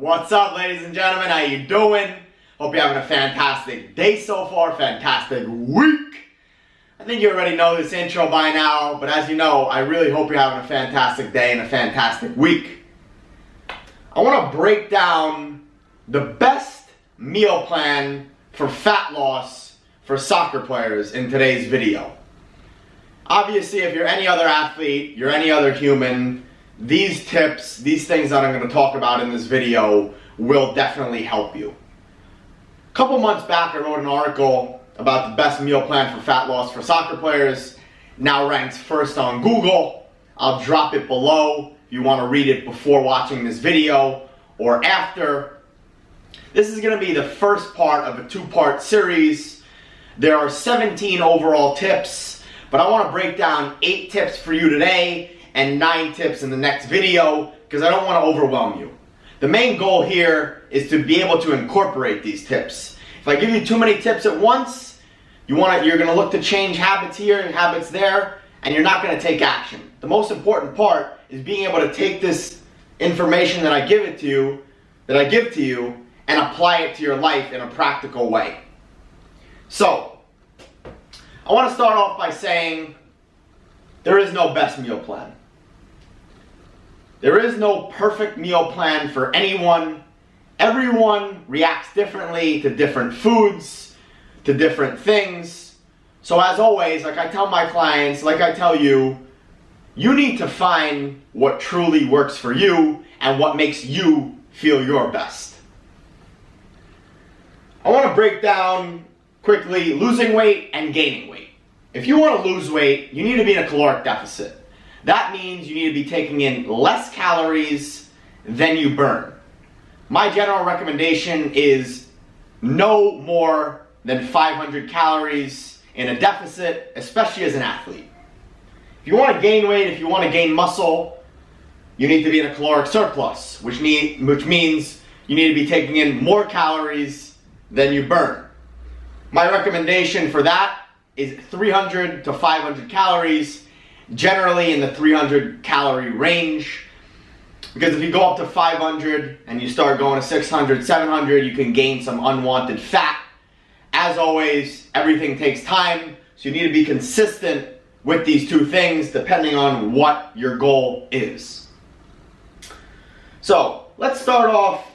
What's up, ladies and gentlemen? How you doing? Hope you're having a fantastic day so far, fantastic week. I think you already know this intro by now, but as you know, I really hope you're having a fantastic day and a fantastic week. I want to break down the best meal plan for fat loss for soccer players in today's video. Obviously, if you're any other athlete, you're any other human, these tips, these things that I'm going to talk about in this video will definitely help you. A couple months back, I wrote an article about the best meal plan for fat loss for soccer players. Now ranks first on Google. I'll drop it below if you want to read it before watching this video or after. This is going to be the first part of a two-part series. There are 17 overall tips, but I want to break down 8 tips for you today and 9 tips in the next video because I don't want to overwhelm you. The main goal here is to be able to incorporate these tips. If I give you too many tips at once, you're going to look to change habits here and habits there, and you're not going to take action. The most important part is being able to take this information that I give to you, and apply it to your life in a practical way. So, I want to start off by saying there is no best meal plan. There is no perfect meal plan for anyone. Everyone reacts differently to different foods, to different things. So as always, like I tell my clients, like I tell you, you need to find what truly works for you and what makes you feel your best. I want to break down quickly losing weight and gaining weight. If you want to lose weight, you need to be in a caloric deficit. That means you need to be taking in less calories than you burn. My general recommendation is no more than 500 calories in a deficit, especially as an athlete. If you want to gain weight, if you want to gain muscle, you need to be in a caloric surplus, which means you need to be taking in more calories than you burn. My recommendation for that is 300 to 500 calories, generally in the 300 calorie range. Because if you go up to 500 and you start going to 600, 700, you can gain some unwanted fat. As always, everything takes time, so you need to be consistent with these two things depending on what your goal is. So, let's start off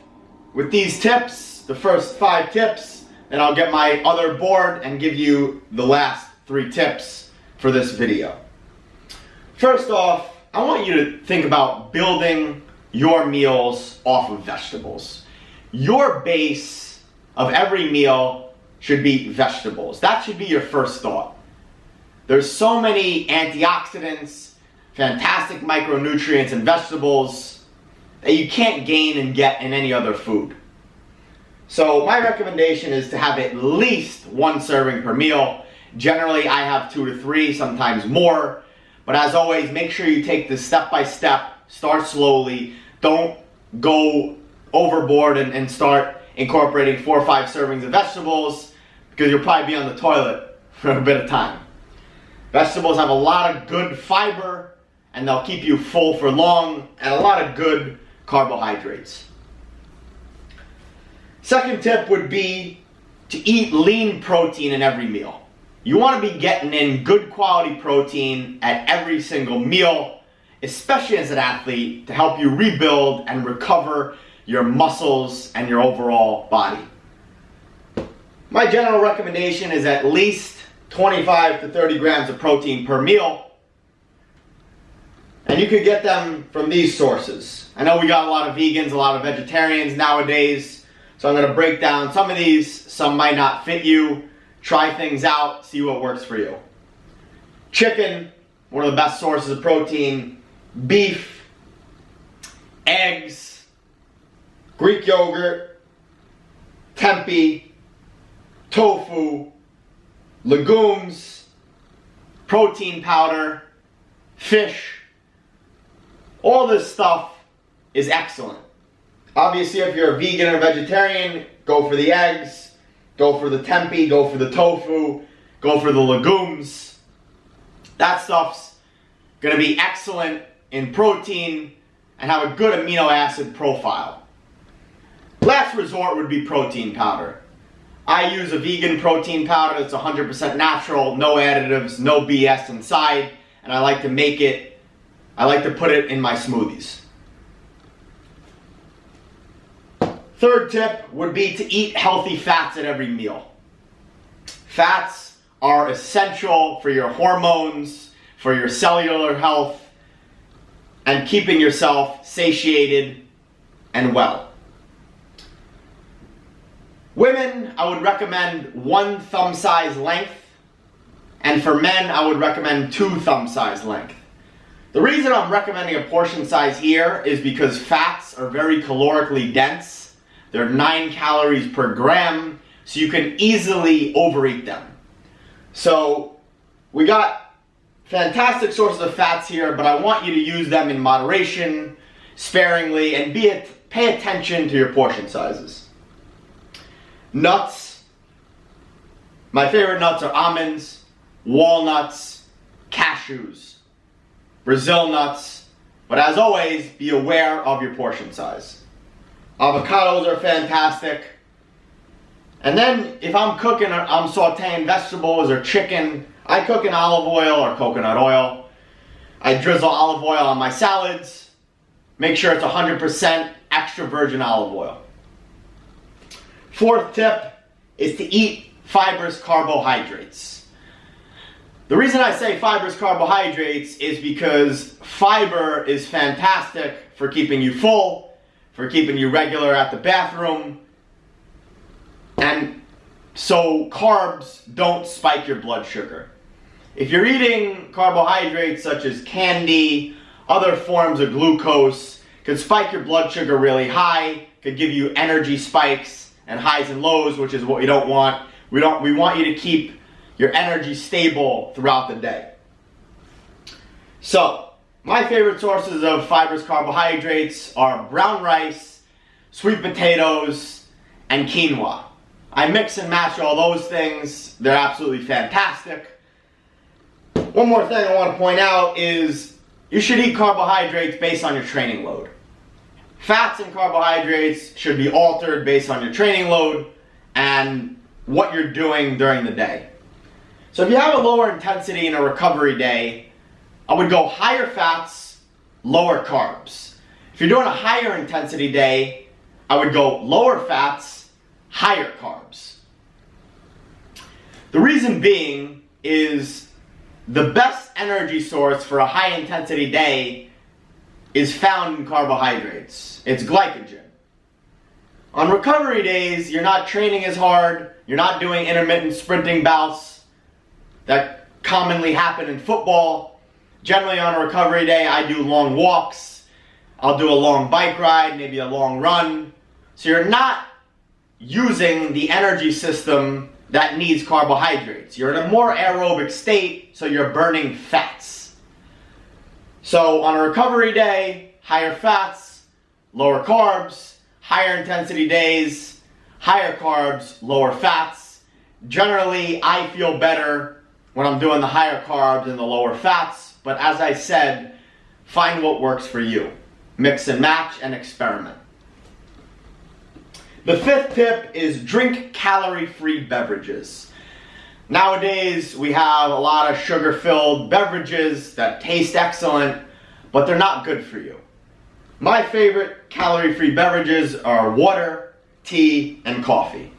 with these tips, the first 5 tips, and I'll get my other board and give you the last 3 tips for this video. First off, I want you to think about building your meals off of vegetables. Your base of every meal should be vegetables. That should be your first thought. There's so many antioxidants, fantastic micronutrients in vegetables that you can't gain and get in any other food. So my recommendation is to have at least 1 serving per meal. Generally, I have 2 to 3, sometimes more. But as always, make sure you take this step by step. Start slowly. Don't go overboard and start incorporating 4 or 5 servings of vegetables because you'll probably be on the toilet for a bit of time. Vegetables have a lot of good fiber and they'll keep you full for long and a lot of good carbohydrates. Second tip would be to eat lean protein in every meal. You want to be getting in good quality protein at every single meal, especially as an athlete, to help you rebuild and recover your muscles and your overall body. My general recommendation is at least 25 to 30 grams of protein per meal. And you could get them from these sources. I know we got a lot of vegans, a lot of vegetarians nowadays, so I'm going to break down some of these. Some might not fit you. Try things out, see what works for you. Chicken, one of the best sources of protein. Beef, eggs, Greek yogurt, tempeh, tofu, legumes, protein powder, fish. All this stuff is excellent. Obviously, if you're a vegan or vegetarian, go for the eggs. Go for the tempeh, go for the tofu, go for the legumes. That stuff's going to be excellent in protein and have a good amino acid profile. Last resort would be protein powder. I use a vegan protein powder that's 100% natural, no additives, no BS inside, and I like to put it in my smoothies. Third tip would be to eat healthy fats at every meal. Fats are essential for your hormones, for your cellular health, and keeping yourself satiated and well. Women, I would recommend 1 thumb size length, and for men, I would recommend 2 thumb size length. The reason I'm recommending a portion size here is because fats are very calorically dense. They're 9 calories per gram, so you can easily overeat them. So we got fantastic sources of fats here, but I want you to use them in moderation, sparingly, and pay attention to your portion sizes. Nuts. My favorite nuts are almonds, walnuts, cashews, Brazil nuts, but as always, be aware of your portion size. Avocados are fantastic. And then if I'm cooking, I'm sauteing vegetables or chicken, I cook in olive oil or coconut oil. I drizzle olive oil on my salads. Make sure it's 100% extra virgin olive oil. Fourth tip is to eat fibrous carbohydrates. The reason I say fibrous carbohydrates is because fiber is fantastic for keeping you full, for keeping you regular at the bathroom, and so carbs don't spike your blood sugar. If you're eating carbohydrates such as candy, other forms of glucose, could spike your blood sugar really high, could give you energy spikes and highs and lows, which is what we don't want. We want you to keep your energy stable throughout the day. So, my favorite sources of fibrous carbohydrates are brown rice, sweet potatoes, and quinoa. I mix and match all those things. They're absolutely fantastic. One more thing I want to point out is you should eat carbohydrates based on your training load. Fats and carbohydrates should be altered based on your training load and what you're doing during the day. So if you have a lower intensity in a recovery day, I would go higher fats, lower carbs. If you're doing a higher intensity day, I would go lower fats, higher carbs. The reason being is the best energy source for a high intensity day is found in carbohydrates. It's glycogen. On recovery days, you're not training as hard, you're not doing intermittent sprinting bouts that commonly happen in football. Generally on a recovery day, I do long walks, I'll do a long bike ride, maybe a long run. So you're not using the energy system that needs carbohydrates. You're in a more aerobic state, so you're burning fats. So on a recovery day, higher fats, lower carbs, higher intensity days, higher carbs, lower fats. Generally, I feel better when I'm doing the higher carbs and the lower fats, but as I said, find what works for you. Mix and match and experiment. The fifth tip is drink calorie-free beverages. Nowadays, we have a lot of sugar-filled beverages that taste excellent, but they're not good for you. My favorite calorie-free beverages are water, tea, and coffee.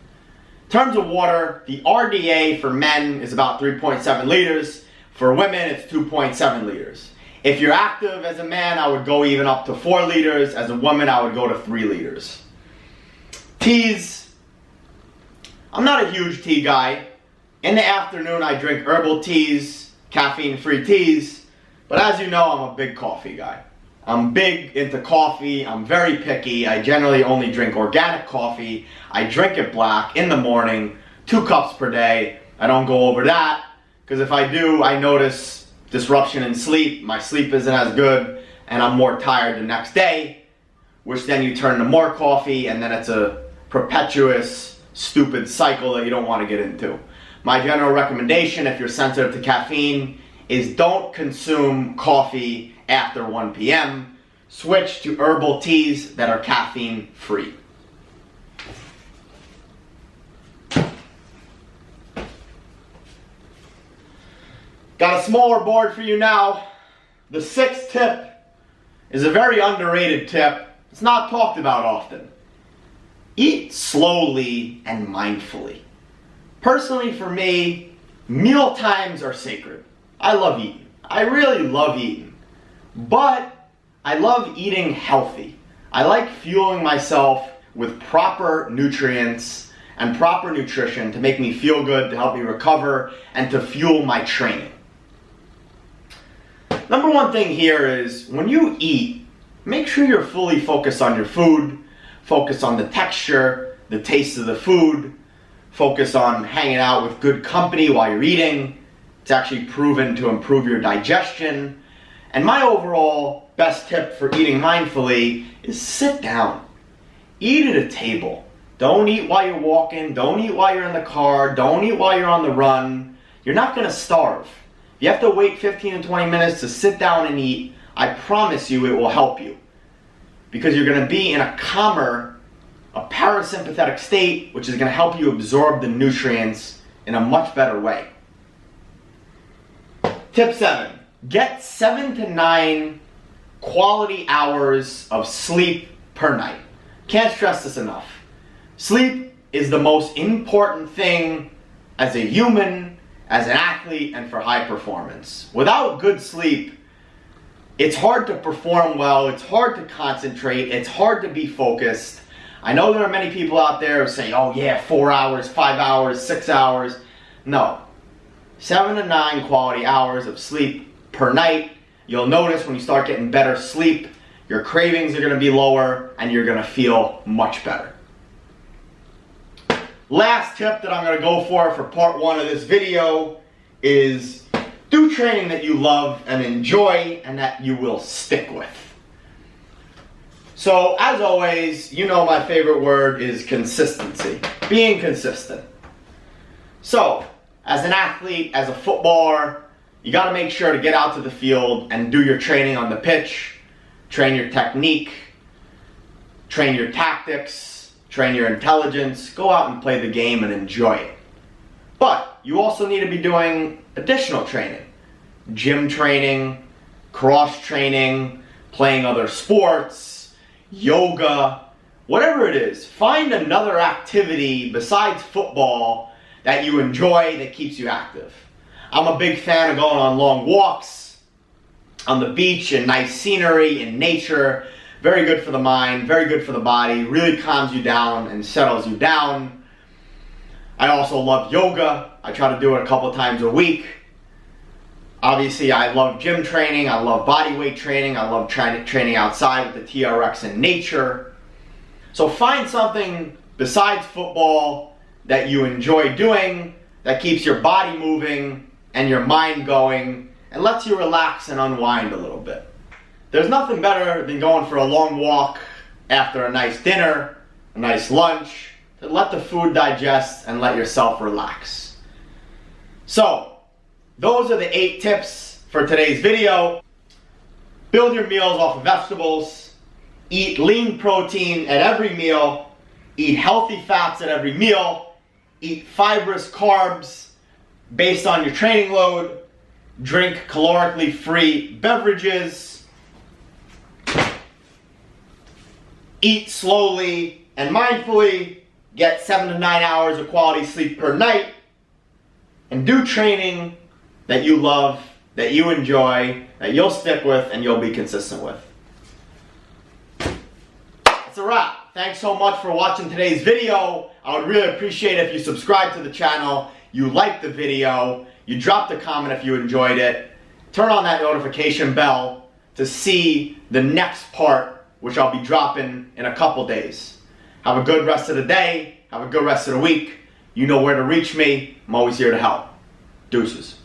In terms of water, the RDA for men is about 3.7 liters. For women, it's 2.7 liters. If you're active as a man, I would go even up to 4 liters. As a woman, I would go to 3 liters. Teas, I'm not a huge tea guy. In the afternoon, I drink herbal teas, caffeine-free teas, but as you know, I'm a big coffee guy. I'm big into coffee, I'm very picky, I generally only drink organic coffee. I drink it black in the morning, 2 cups per day. I don't go over that, because if I do, I notice disruption in sleep, my sleep isn't as good, and I'm more tired the next day, which then you turn to more coffee, and then it's a perpetuous, stupid cycle that you don't want to get into. My general recommendation, if you're sensitive to caffeine, is don't consume coffee after 1 p.m. Switch to herbal teas that are caffeine free. Got a smaller board for you now. The sixth tip is a very underrated tip. It's not talked about often. Eat slowly and mindfully. Personally, for me, meal times are sacred. I love eating. I really love eating. But I love eating healthy. I like fueling myself with proper nutrients and proper nutrition to make me feel good, to help me recover, and to fuel my training. Number one thing here is when you eat, make sure you're fully focused on your food, focus on the texture, the taste of the food, focus on hanging out with good company while you're eating. It's actually proven to improve your digestion. And my overall best tip for eating mindfully is sit down. Eat at a table. Don't eat while you're walking, don't eat while you're in the car, don't eat while you're on the run. You're not going to starve. If you have to wait 15 to 20 minutes to sit down and eat, I promise you it will help you. Because you're going to be in a calmer, a parasympathetic state, which is going to help you absorb the nutrients in a much better way. Tip 7. Get 7 to 9 quality hours of sleep per night. Can't stress this enough. Sleep is the most important thing as a human, as an athlete, and for high performance. Without good sleep, it's hard to perform well, it's hard to concentrate, it's hard to be focused. I know there are many people out there who say, oh yeah, 4 hours, 5 hours, 6 hours. No. 7 to 9 quality hours of sleep per night. You'll notice when you start getting better sleep, your cravings are going to be lower and you're going to feel much better. Last tip that I'm going to go for part 1 of this video is do training that you love and enjoy and that you will stick with. So as always, you know my favorite word is consistency. Being consistent. So as an athlete, as a footballer, you got to make sure to get out to the field and do your training on the pitch, train your technique, train your tactics, train your intelligence, go out and play the game and enjoy it. But you also need to be doing additional training. Gym training, cross training, playing other sports, yoga, whatever it is. Find another activity besides football that you enjoy that keeps you active. I'm a big fan of going on long walks on the beach and nice scenery and nature. Very good for the mind, very good for the body, really calms you down and settles you down. I also love yoga. I try to do it a couple times a week. Obviously, I love gym training, I love body weight training, I love training outside with the TRX in nature. So find something besides football that you enjoy doing, that keeps your body moving and your mind going, and lets you relax and unwind a little bit. There's nothing better than going for a long walk after a nice dinner, a nice lunch, to let the food digest and let yourself relax. So, those are the 8 tips for today's video. Build your meals off of vegetables, eat lean protein at every meal, eat healthy fats at every meal, eat fibrous carbs based on your training load, drink calorically free beverages, eat slowly and mindfully, get 7 to 9 hours of quality sleep per night, and do training that you love, that you enjoy, that you'll stick with and you'll be consistent with. That's a wrap. Thanks so much for watching today's video. I would really appreciate it if you subscribe to the channel, you like the video, you dropped a comment if you enjoyed it, turn on that notification bell to see the next part, which I'll be dropping in a couple days. Have a good rest of the day, have a good rest of the week. You know where to reach me. I'm always here to help. Deuces.